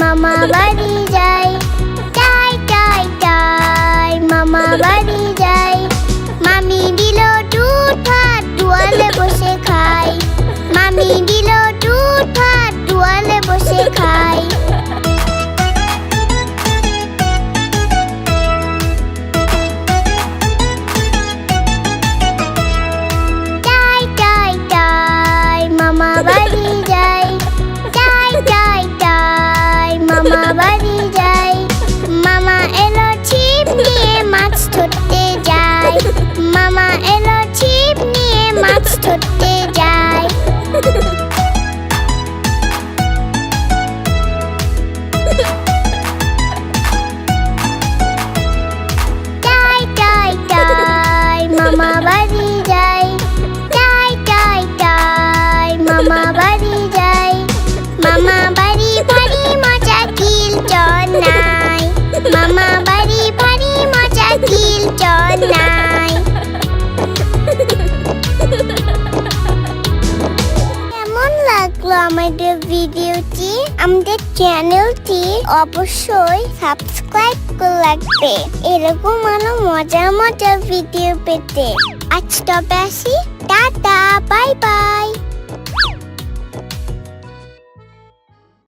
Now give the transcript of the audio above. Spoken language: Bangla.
মামা বাড়ি যাই, যাই যাই যাই মামা বাড়ি যাই। মামি দিল দুধ ভাত দুয়ারে বসে খাই, মামি দিল দুধ ভাত দুয়ারে বসে খাই। যাই যাই যাই মামা বাড়ি যাই, যাই যাই যাই মামা বাড়ি যাই। মামা এলো ছিপ নিয়ে মাছ ধরতে যায়, মামা এলো ছিপ নিয়ে মাছ ধরতে যায়। যাই যাই যাই মামা বাড়ি যাই, যাই যাই যাই মামা বাড়ি যাই। মামা বাড়ি ভারী মজা কিল চর নাই, মামা বাড়ি ভারী মজা কিল চর নাই। কেমন লাগলো আমাদের ভিডিওটি? আমাদের চ্যানেলটি অবশ্যই সাবস্ক্রাইব করে রাখবে এরকম আরো মজার মজার ভিডিও পেতে। আজ তবে আসি, টাটা, বাই বাই।